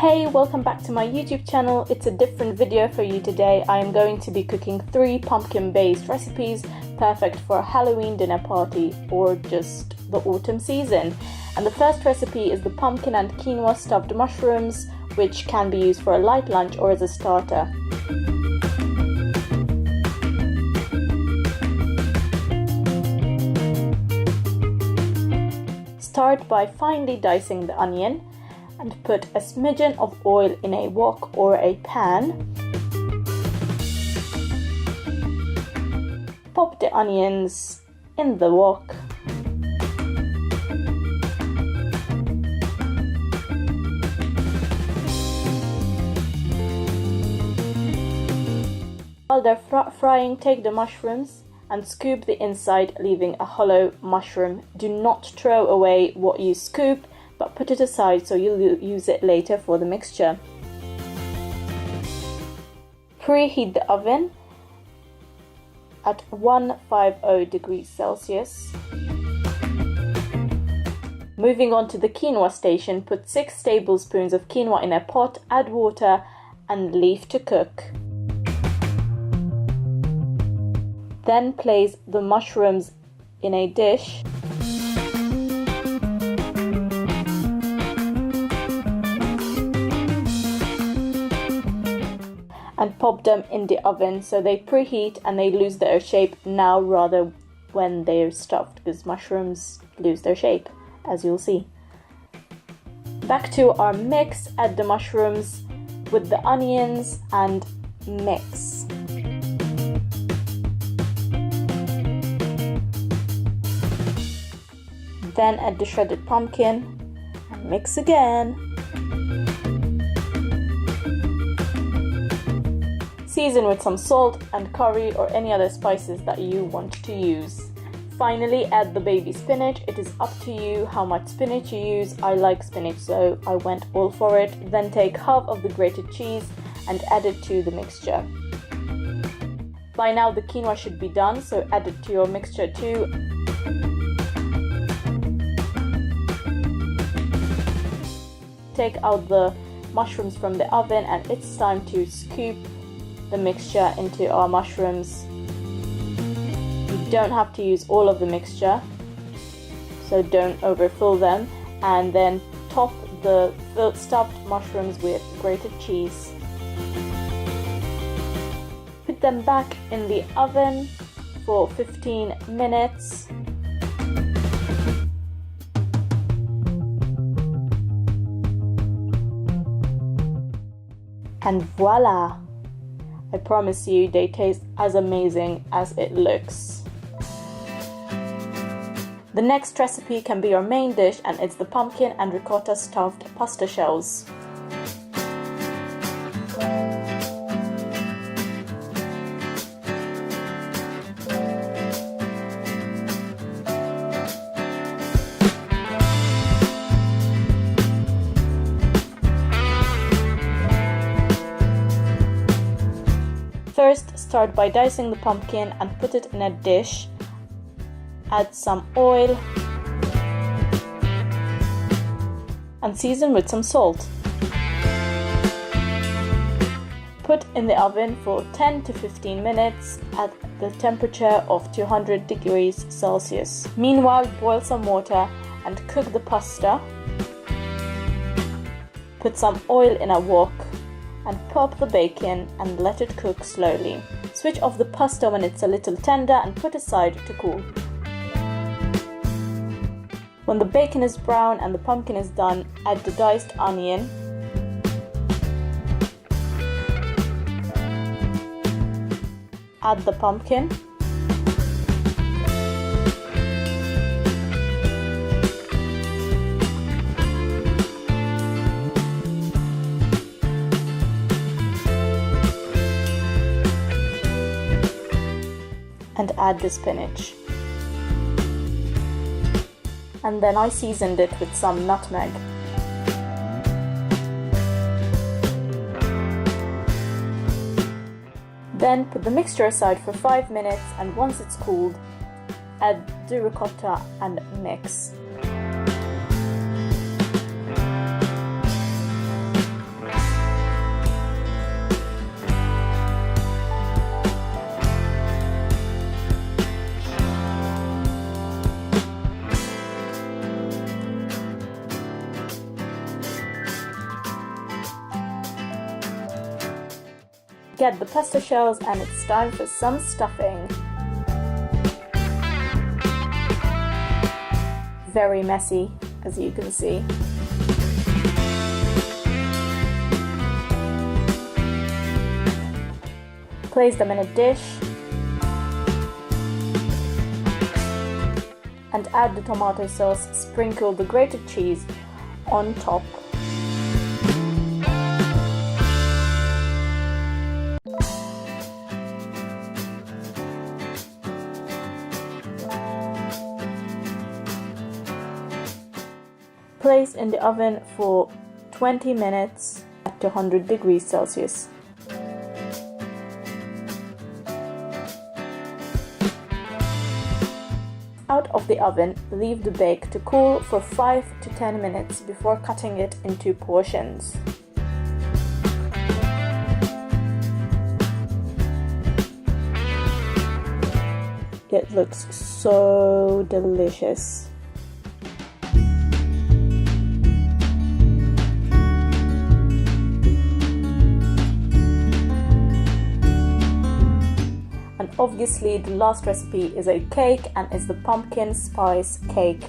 Hey, welcome back to my YouTube channel. It's a different video for you today. I am going to be cooking 3 pumpkin-based recipes perfect for a Halloween dinner party or just the autumn season. And the first recipe is the pumpkin and quinoa stuffed mushrooms, which can be used for a light lunch or as a starter. Start by finely dicing the onion and put a smidgen of oil in a wok or a pan. Pop the onions in the wok. While they're frying, take the mushrooms and scoop the inside, leaving a hollow mushroom. Do not throw away what you scoop, but put it aside so you'll use it later for the mixture. Preheat the oven at 150 degrees Celsius. Moving on to the quinoa station, put 6 tablespoons of quinoa in a pot, add water and leave to cook. Then place the mushrooms in a dish. And pop them in the oven so they preheat and they lose their shape now rather when they're stuffed, because mushrooms lose their shape, as you'll see. Back to our mix, add the mushrooms with the onions and mix. Then add the shredded pumpkin and mix again. Season with some salt and curry or any other spices that you want to use. Finally, add the baby spinach. It is up to you how much spinach you use. I like spinach, so I went all for it. Then take half of the grated cheese and add it to the mixture. By now the quinoa should be done, so add it to your mixture too. Take out the mushrooms from the oven and it's time to scoop the mixture into our mushrooms. You don't have to use all of the mixture, so don't overfill them, and then top the stuffed mushrooms with grated cheese. Put them back in the oven for 15 minutes. And voila! I promise you they taste as amazing as it looks. The next recipe can be your main dish, and it's the pumpkin and ricotta stuffed pasta shells. First, start by dicing the pumpkin and put it in a dish. Add some oil and season with some salt. Put in the oven for 10 to 15 minutes at the temperature of 200 degrees Celsius. Meanwhile, boil some water and cook the pasta. Put some oil in a wok and pop the bacon and let it cook slowly. Switch off the pasta when it's a little tender and put aside to cool. When the bacon is brown and the pumpkin is done, add the diced onion. Add the pumpkin. And add the spinach. And then I seasoned it with some nutmeg. Then put the mixture aside for 5 minutes, and once it's cooled, add the ricotta and mix. Get the pesto shells and it's time for some stuffing. Very messy, as you can see. Place them in a dish and add the tomato sauce. Sprinkle the grated cheese on top. Place in the oven for 20 minutes at 100 degrees Celsius. Out of the oven, leave the bake to cool for 5 to 10 minutes before cutting it into portions. It looks so delicious. Obviously, the last recipe is a cake and is the pumpkin spice cake.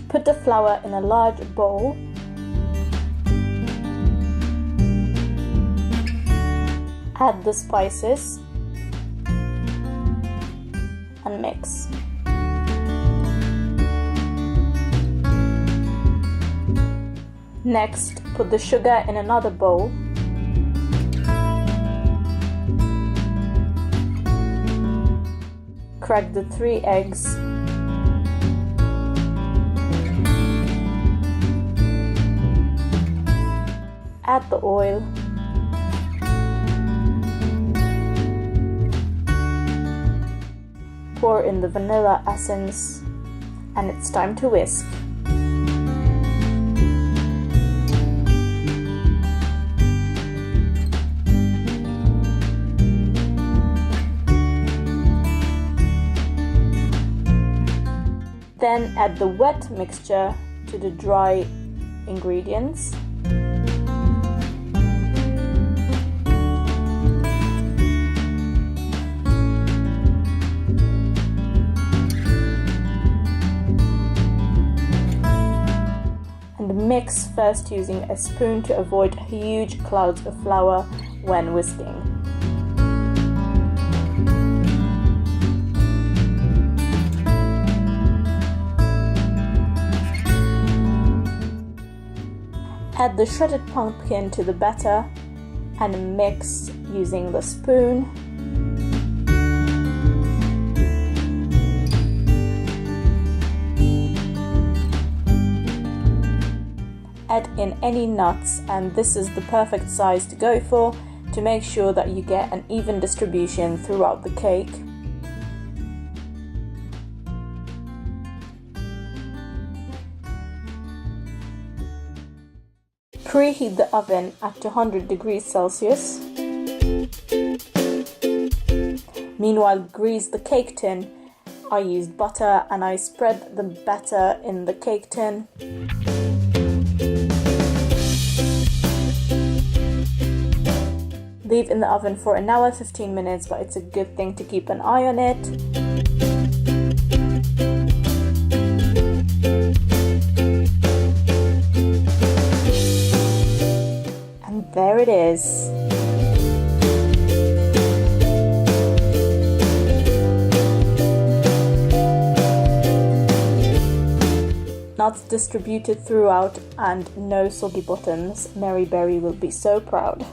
Put the flour in a large bowl. Add the spices and mix. Next, put the sugar in another bowl. Crack the 3 eggs. Add the oil. Pour in the vanilla essence, and it's time to whisk. Then add the wet mixture to the dry ingredients. Mix first using a spoon to avoid huge clouds of flour when whisking. Add the shredded pumpkin to the batter and mix using the spoon. Add in any nuts, and this is the perfect size to go for to make sure that you get an even distribution throughout the cake. Preheat the oven at 200 degrees Celsius. Meanwhile, grease the cake tin. I used butter and I spread the batter in the cake tin. Leave in the oven for an hour 15 minutes, but it's a good thing to keep an eye on it. And there it is. Nuts distributed throughout and no soggy bottoms. Mary Berry will be so proud.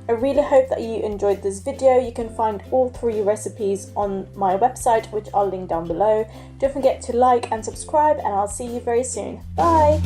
I really hope that you enjoyed this video. You can find all 3 recipes on my website, which I'll link down below. Don't forget to like and subscribe, and I'll see you very soon. Bye!